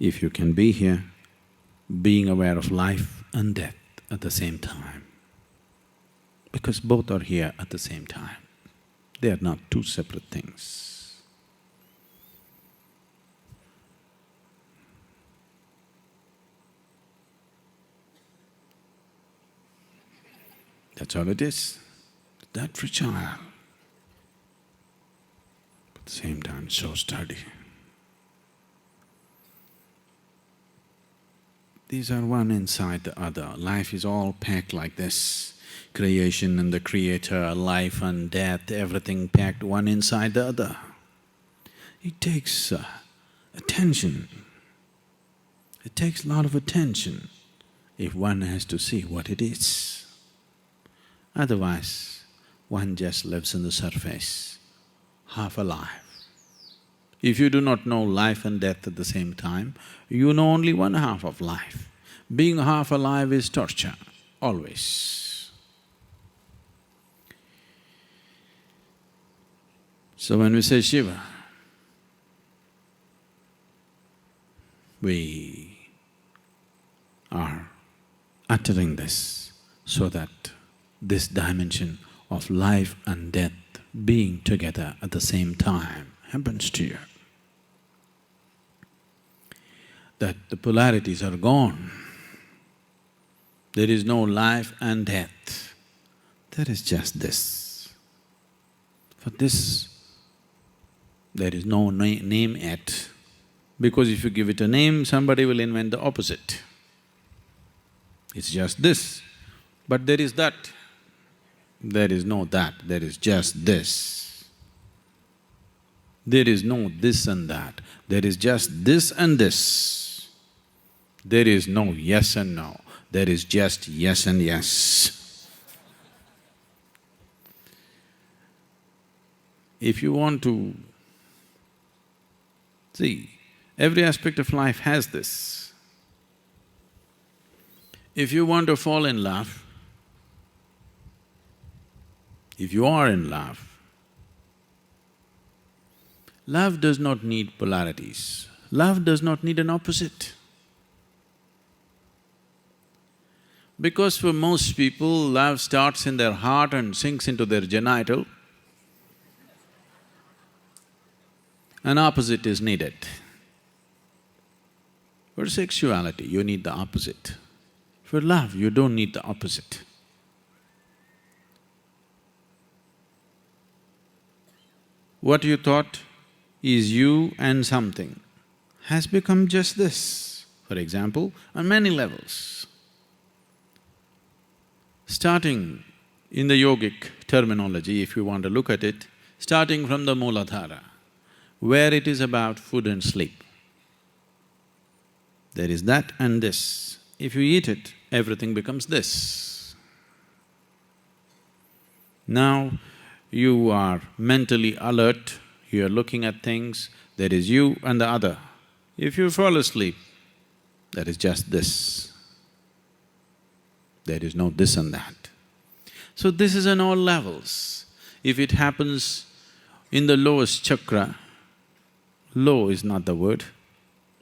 if you can be here, being aware of life and death at the same time, because both are here at the same time. They are not two separate things. That's all it is, that fragile, at the same time so sturdy. These are one inside the other. Life is all packed like this. Creation and the creator, life and death, everything packed one inside the other. It takes attention. It takes a lot of attention if one has to see what it is. Otherwise, one just lives on the surface, half alive. If you do not know life and death at the same time, you know only one half of life. Being half alive is torture, always. So when we say Shiva, we are uttering this so that this dimension of life and death being together at the same time happens to you. That the polarities are gone. There is no life and death, there is just this. For this, there is no name yet, because if you give it a name, somebody will invent the opposite. It's just this, but there is that. There is no that, there is just this. There is no this and that, there is just this and this. There is no yes and no, there is just yes and yes. If you want to… see, every aspect of life has this. If you want to fall in love, if you are in love, love does not need polarities, love does not need an opposite. Because for most people, love starts in their heart and sinks into their genital. An opposite is needed. For sexuality, you need the opposite. For love, you don't need the opposite. What you thought is you and something has become just this, for example, on many levels. Starting in the yogic terminology, if you want to look at it, starting from the Mooladhara, where it is about food and sleep. There is that and this. If you eat it, everything becomes this. Now, you are mentally alert, you are looking at things, there is you and the other. If you fall asleep, there is just this. There is no this and that. So this is on all levels. If it happens in the lowest chakra, low is not the word.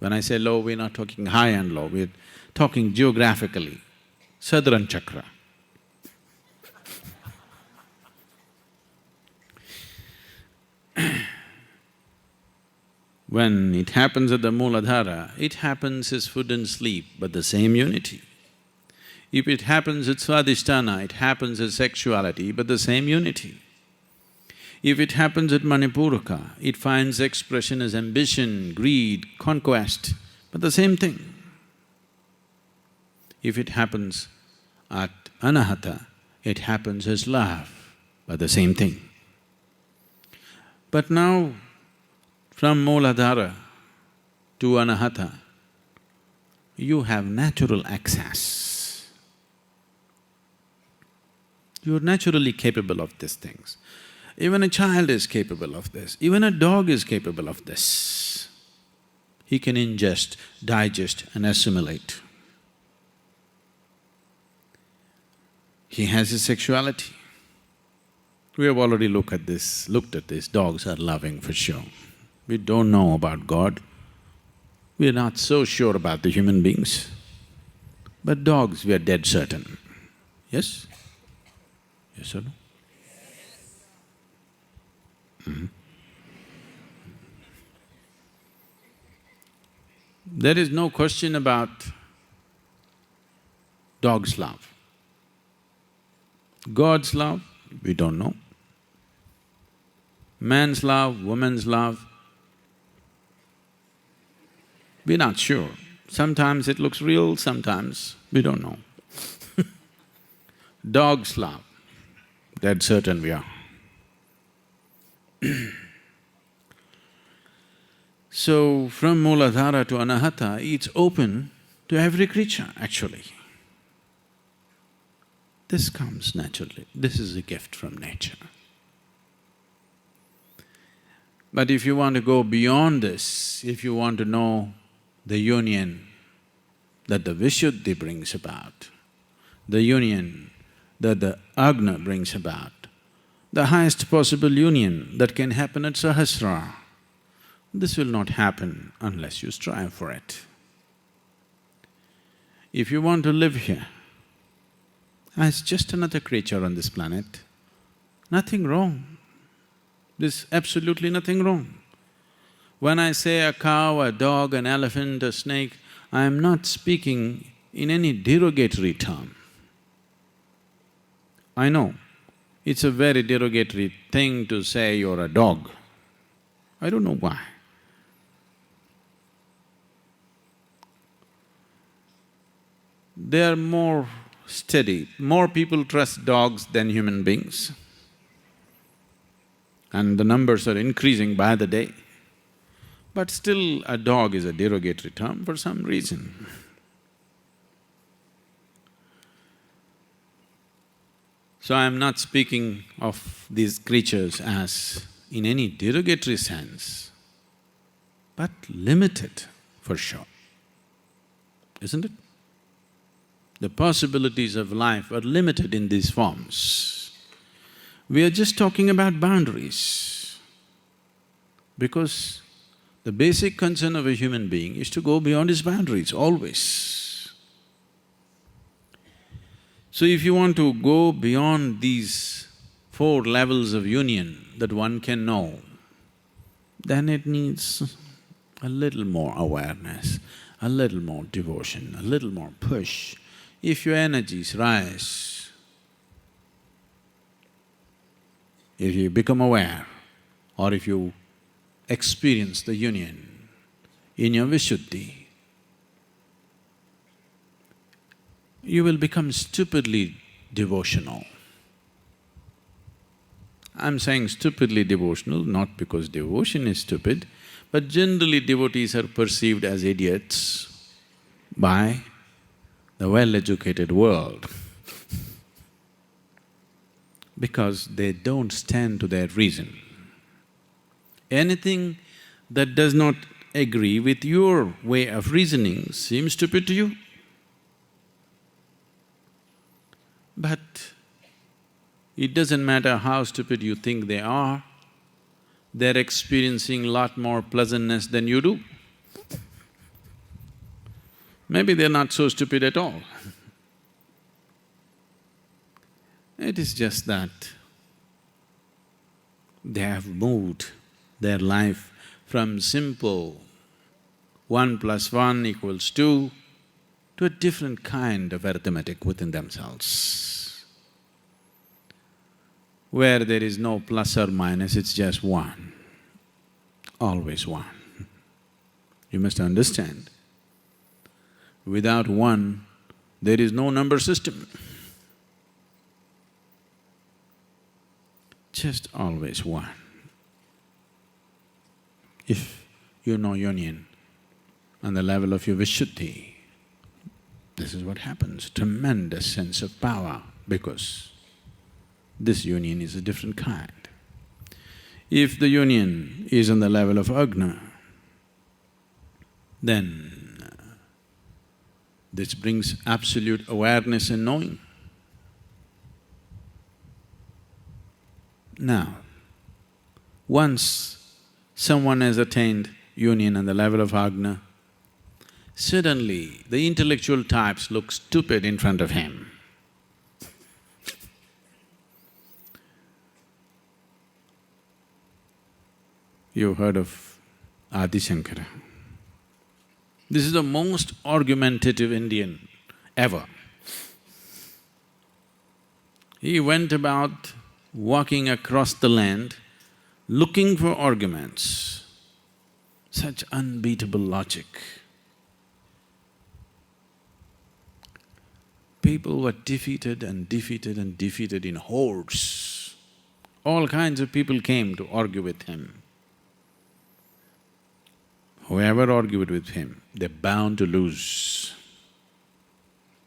When I say low, we're not talking high and low, we're talking geographically, Southern chakra. When it happens at the Mooladhara, it happens as food and sleep, but the same unity. If it happens at Swadhisthana, it happens as sexuality, but the same unity. If it happens at Manipuraka, it finds expression as ambition, greed, conquest, but the same thing. If it happens at Anahata, it happens as love, but the same thing. But now, from Mooladhara to Anahata, you have natural access. You're naturally capable of these things. Even a child is capable of this, even a dog is capable of this. He can ingest, digest and assimilate. He has his sexuality. We have already looked at this, dogs are loving for sure. We don't know about God. We are not so sure about the human beings, but dogs we are dead certain. Yes? Yes or no? There is no question about dog's love. God's love, we don't know. Man's love, woman's love, we're not sure. Sometimes it looks real, sometimes we don't know. Dog's love, dead certain we are. So, from Mooladhara to Anahata, it's open to every creature, actually. This comes naturally, this is a gift from nature. But if you want to go beyond this, if you want to know the union that the Vishuddhi brings about, the union that the Agna brings about, the highest possible union that can happen at Sahasrara, this will not happen unless you strive for it. If you want to live here as just another creature on this planet, nothing wrong. There's absolutely nothing wrong. When I say a cow, a dog, an elephant, a snake, I am not speaking in any derogatory term. I know, it's a very derogatory thing to say you're a dog. I don't know why. They are more steady. More people trust dogs than human beings. And the numbers are increasing by the day. But still, a dog is a derogatory term for some reason. So I'm not speaking of these creatures as in any derogatory sense, but limited for sure, isn't it? The possibilities of life are limited in these forms. We are just talking about boundaries, because the basic concern of a human being is to go beyond his boundaries, always. So if you want to go beyond these four levels of union that one can know, then it needs a little more awareness, a little more devotion, a little more push. If your energies rise, if you become aware, or if you experience the union in your Vishuddhi, you will become stupidly devotional. I'm saying stupidly devotional not because devotion is stupid, but generally devotees are perceived as idiots by the well-educated world because they don't stand to their reason. Anything that does not agree with your way of reasoning seems stupid to you. But it doesn't matter how stupid you think they are, they're experiencing a lot more pleasantness than you do. Maybe they're not so stupid at all. It is just that they have moved their life from simple 1 + 1 = 2 to a different kind of arithmetic within themselves, where there is no plus or minus, it's just 1, always 1. You must understand, without 1, there is no number system. Just always 1. If you know union on the level of your Vishuddhi, this is what happens, tremendous sense of power, because this union is a different kind. If the union is on the level of Agna, then this brings absolute awareness and knowing. Now, once someone has attained union on the level of Agna, Suddenly, the intellectual types look stupid in front of him. You've heard of Adi Shankara. This is the most argumentative Indian ever. He went about walking across the land, looking for arguments. Such unbeatable logic. People were defeated and defeated and defeated in hordes. All kinds of people came to argue with him. Whoever argued with him, they're bound to lose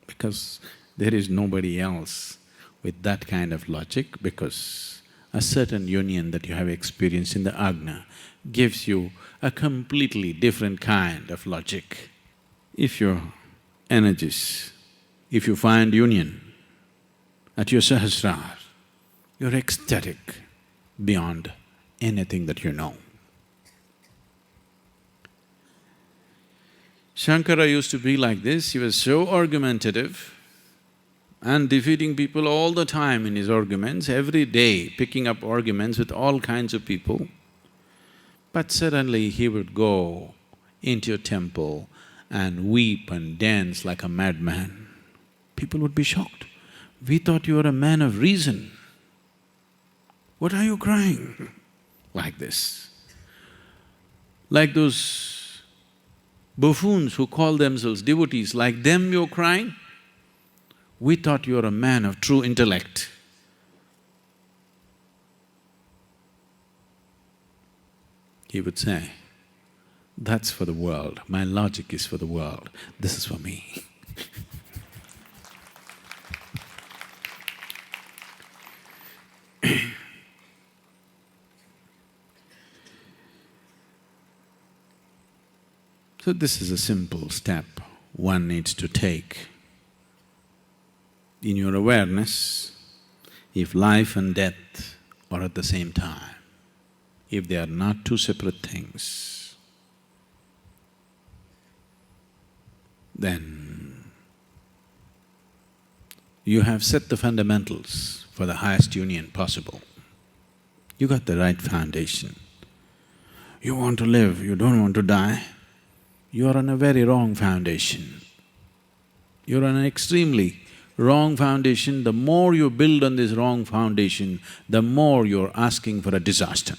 because there is nobody else with that kind of logic, because a certain union that you have experienced in the ajna gives you a completely different kind of logic. If your energies, if you find union at your sahasrara, you're ecstatic beyond anything that you know. Shankara used to be like this, he was so argumentative and defeating people all the time in his arguments, every day picking up arguments with all kinds of people. But suddenly he would go into a temple and weep and dance like a madman. People would be shocked. We thought you were a man of reason. What are you crying? Like this. Like those buffoons who call themselves devotees, like them you're crying? We thought you were a man of true intellect. He would say, that's for the world, my logic is for the world, this is for me. So this is a simple step one needs to take. In your awareness, if life and death are at the same time, if they are not two separate things, then you have set the fundamentals for the highest union possible. You got the right foundation. You want to live, you don't want to die, you are on a very wrong foundation. You're on an extremely wrong foundation. The more you build on this wrong foundation, the more you're asking for a disaster.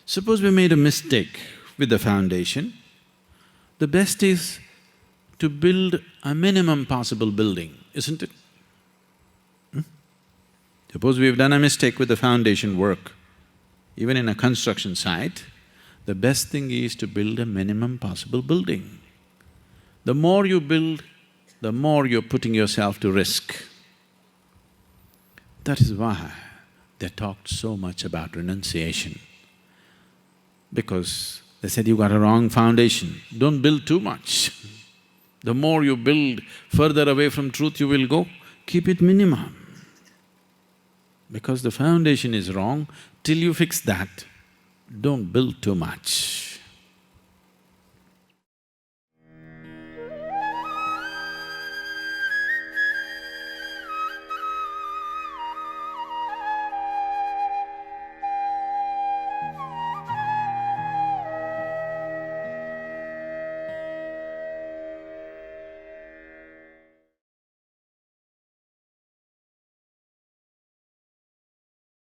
Suppose we made a mistake with the foundation, the best is to build a minimum possible building, isn't it? Suppose we've done a mistake with the foundation work, even in a construction site, the best thing is to build a minimum possible building. The more you build, the more you're putting yourself to risk. That is why they talked so much about renunciation. Because they said, you got a wrong foundation, don't build too much. The more you build further away from truth you will go, keep it minimum. Because the foundation is wrong, till you fix that, don't build too much.